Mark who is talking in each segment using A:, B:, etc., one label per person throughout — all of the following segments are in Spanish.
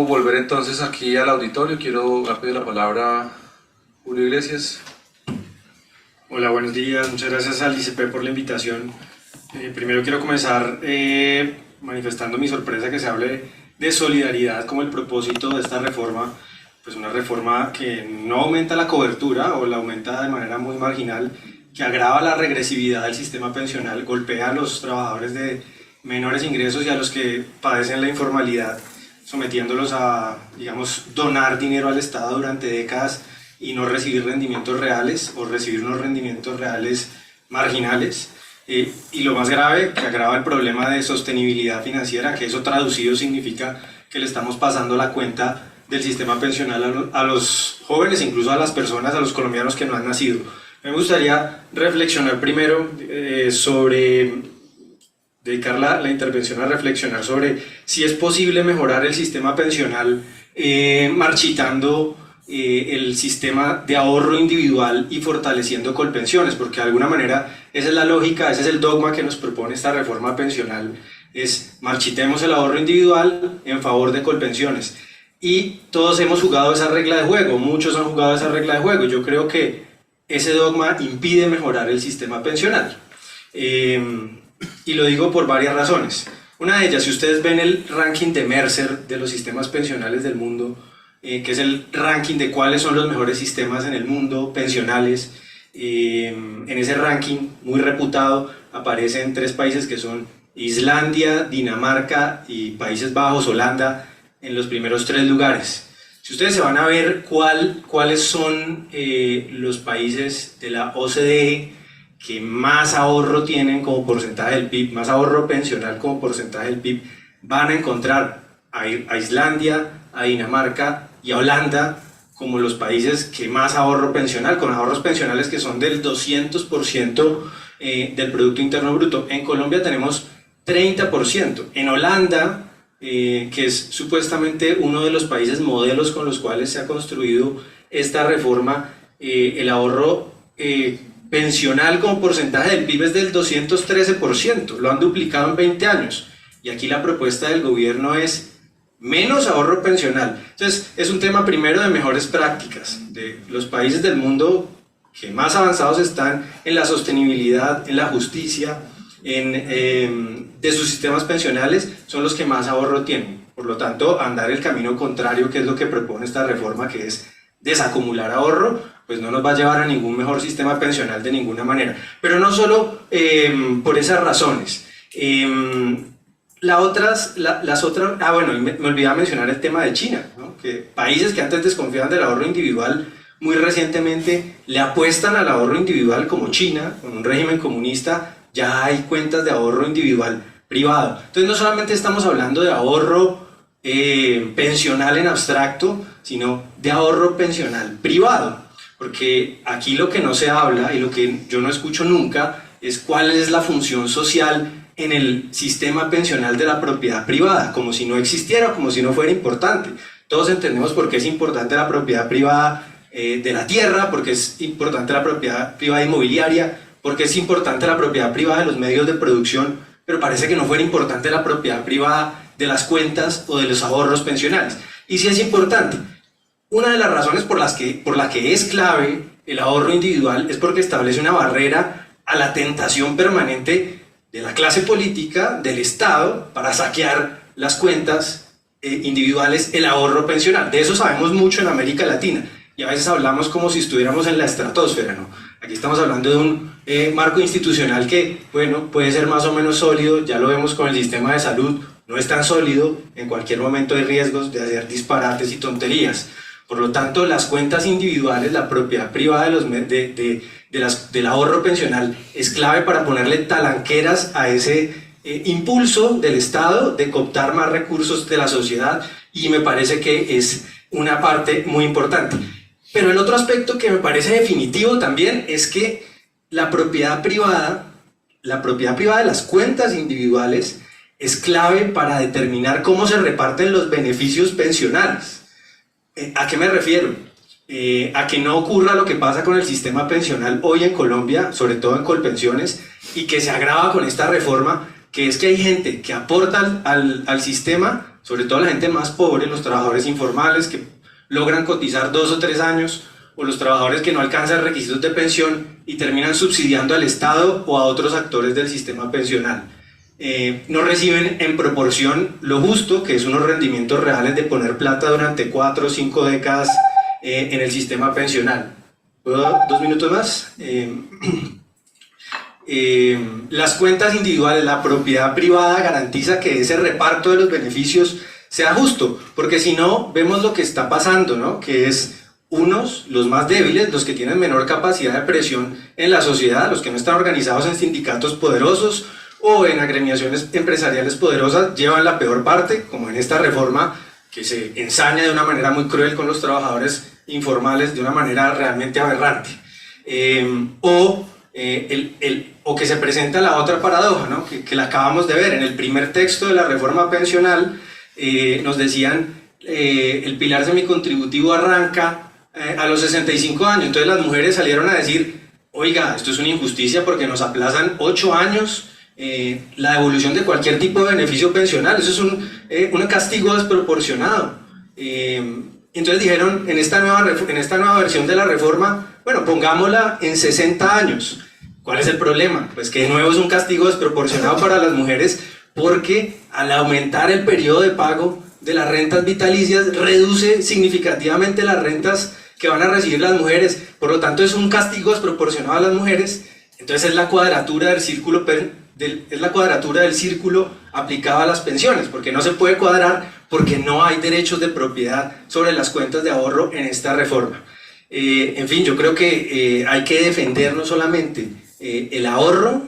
A: Volver entonces aquí al auditorio. Quiero pedir la palabra a Julio Iglesias.
B: Hola, buenos días. Muchas gracias al ICP por la invitación. Primero quiero comenzar manifestando mi sorpresa que se hable de solidaridad como el propósito de esta reforma. Pues una reforma que no aumenta la cobertura o la aumenta de manera muy marginal, que agrava la regresividad del sistema pensional, golpea a los trabajadores de menores ingresos y a los que padecen la informalidad, sometiéndolos a, digamos, donar dinero al Estado durante décadas y no recibir rendimientos reales o recibir unos rendimientos reales marginales. Y lo más grave, que agrava el problema de sostenibilidad financiera, que eso traducido significa que le estamos pasando la cuenta del sistema pensional a los jóvenes, incluso a las personas, a los colombianos que no han nacido. Me gustaría reflexionar primero dedicar la intervención a reflexionar sobre si es posible mejorar el sistema pensional marchitando el sistema de ahorro individual y fortaleciendo Colpensiones, porque de alguna manera esa es la lógica, ese es el dogma que nos propone esta reforma pensional, es marchitemos el ahorro individual en favor de Colpensiones. Y todos hemos jugado esa regla de juego, muchos han jugado esa regla de juego. Yo creo que ese dogma impide mejorar el sistema pensional. Y lo digo por varias razones. Una de ellas, si ustedes ven el ranking de Mercer de los sistemas pensionales del mundo, que es el ranking de cuáles son los mejores sistemas en el mundo pensionales, en ese ranking muy reputado aparecen 3 países que son Islandia, Dinamarca y Países Bajos, Holanda, en los primeros 3 lugares. Si ustedes se van a ver cuáles son los países de la OCDE que más ahorro tienen como porcentaje del PIB, más ahorro pensional como porcentaje del PIB, van a encontrar a Islandia, a Dinamarca y a Holanda como los países que más ahorro pensional, con ahorros pensionales que son del 200% del Producto Interno Bruto. En Colombia tenemos 30%. En Holanda, que es supuestamente uno de los países modelos con los cuales se ha construido esta reforma, el ahorro pensional como porcentaje del PIB es del 213%, lo han duplicado en 20 años, y aquí la propuesta del gobierno es menos ahorro pensional. Entonces es un tema primero de mejores prácticas, de los países del mundo que más avanzados están en la sostenibilidad, en la justicia, de sus sistemas pensionales, son los que más ahorro tienen. Por lo tanto, andar el camino contrario, que es lo que propone esta reforma, que es desacumular ahorro, pues no nos va a llevar a ningún mejor sistema pensional de ninguna manera. Pero no solo por esas razones. Me olvidaba mencionar el tema de China, ¿no? Que países que antes desconfiaban del ahorro individual, muy recientemente le apuestan al ahorro individual, como China, con un régimen comunista. Ya hay cuentas de ahorro individual privado. Entonces no solamente estamos hablando de ahorro pensional en abstracto, sino de ahorro pensional privado. Porque aquí lo que no se habla y lo que yo no escucho nunca es cuál es la función social en el sistema pensional de la propiedad privada, como si no existiera, como si no fuera importante. Todos entendemos por qué es importante la propiedad privada de la tierra, porque es importante la propiedad privada inmobiliaria, porque es importante la propiedad privada de los medios de producción, pero parece que no fuera importante la propiedad privada de las cuentas o de los ahorros pensionales. Y sí es importante. Una de las razones por la que es clave el ahorro individual es porque establece una barrera a la tentación permanente de la clase política, del Estado, para saquear las cuentas individuales, el ahorro pensional. De eso sabemos mucho en América Latina, y a veces hablamos como si estuviéramos en la estratosfera, ¿no? Aquí estamos hablando de un marco institucional que, bueno, puede ser más o menos sólido, ya lo vemos con el sistema de salud, no es tan sólido, en cualquier momento hay riesgos de hacer disparates y tonterías. Por lo tanto, las cuentas individuales, la propiedad privada del ahorro pensional es clave para ponerle talanqueras a ese impulso del Estado de cooptar más recursos de la sociedad, y me parece que es una parte muy importante. Pero el otro aspecto que me parece definitivo también es que la propiedad privada de las cuentas individuales es clave para determinar cómo se reparten los beneficios pensionales. ¿A qué me refiero? A que no ocurra lo que pasa con el sistema pensional hoy en Colombia, sobre todo en Colpensiones, y que se agrava con esta reforma, que es que hay gente que aporta al sistema sobre todo la gente más pobre, los trabajadores informales que logran cotizar 2 o 3 años, o los trabajadores que no alcanzan requisitos de pensión y terminan subsidiando al Estado o a otros actores del sistema pensional. No reciben en proporción lo justo, que es unos rendimientos reales de poner plata durante 4 o 5 décadas en el sistema pensional. ¿Puedo 2 minutos más? Las cuentas individuales, la propiedad privada garantiza que ese reparto de los beneficios sea justo, porque si no, vemos lo que está pasando, ¿no? Que es unos, los más débiles, los que tienen menor capacidad de presión en la sociedad, los que no están organizados en sindicatos poderosos o en agremiaciones empresariales poderosas, llevan la peor parte, como en esta reforma que se ensaña de una manera muy cruel con los trabajadores informales, de una manera realmente aberrante. O que se presenta la otra paradoja, ¿no? que la acabamos de ver en el primer texto de la reforma pensional. Nos decían el pilar semicontributivo arranca a los 65 años, entonces las mujeres salieron a decir, oiga, esto es una injusticia porque nos aplazan 8 años la devolución de cualquier tipo de beneficio pensional, eso es un castigo desproporcionado. Entonces dijeron, en esta nueva versión de la reforma, bueno, pongámosla en 60 años. ¿Cuál es el problema? Pues que de nuevo es un castigo desproporcionado para las mujeres, porque al aumentar el periodo de pago de las rentas vitalicias reduce significativamente las rentas que van a recibir las mujeres, por lo tanto es un castigo desproporcionado a las mujeres. Entonces es la cuadratura del círculo aplicado a las pensiones, porque no se puede cuadrar porque no hay derechos de propiedad sobre las cuentas de ahorro en esta reforma. En fin, yo creo que hay que defender no solamente el ahorro,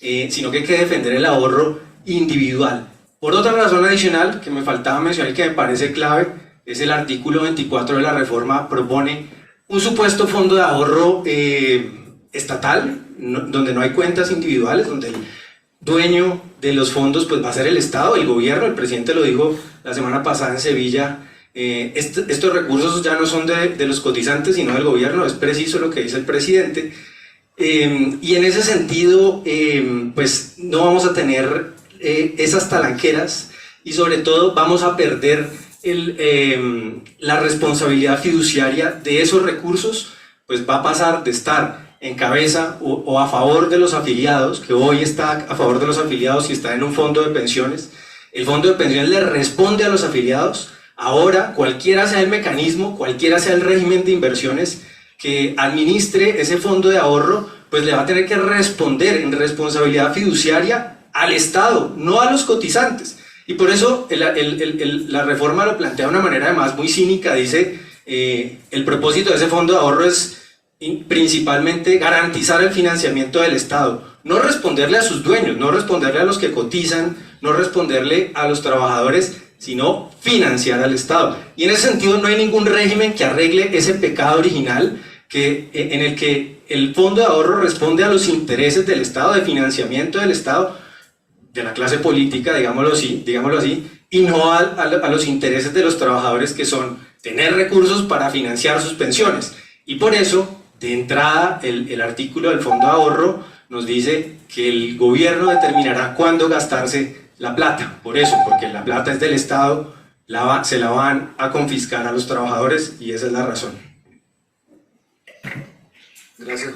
B: sino que hay que defender el ahorro individual. Por otra razón adicional que me faltaba mencionar y que me parece clave, es el artículo 24 de la reforma. Propone un supuesto fondo de ahorro estatal, donde no hay cuentas individuales, donde el dueño de los fondos pues va a ser el Estado, el gobierno. El presidente lo dijo la semana pasada en Sevilla. Estos recursos ya no son de los cotizantes, sino del gobierno, es preciso lo que dice el presidente. Y en ese sentido, pues no vamos a tener esas talanqueras, y sobre todo vamos a perder la responsabilidad fiduciaria de esos recursos, pues va a pasar de estar en cabeza o a favor de los afiliados, que hoy está a favor de los afiliados y está en un fondo de pensiones. El fondo de pensiones le responde a los afiliados. Ahora, cualquiera sea el mecanismo, cualquiera sea el régimen de inversiones que administre ese fondo de ahorro, pues le va a tener que responder en responsabilidad fiduciaria al Estado, no a los cotizantes. Y por eso la reforma lo plantea de una manera además muy cínica. Dice, el propósito de ese fondo de ahorro es principalmente garantizar el financiamiento del Estado, no responderle a sus dueños, no responderle a los que cotizan, no responderle a los trabajadores, sino financiar al Estado. Y en ese sentido no hay ningún régimen que arregle ese pecado original en el que el fondo de ahorro responde a los intereses del Estado, de financiamiento del Estado, de la clase política, digámoslo así, y no a los intereses de los trabajadores, que son tener recursos para financiar sus pensiones. Y por eso, de entrada, el artículo del fondo de ahorro nos dice que el gobierno determinará cuándo gastarse la plata. Por eso, porque la plata es del Estado, se la van a confiscar a los trabajadores, y esa es la razón.
A: Gracias.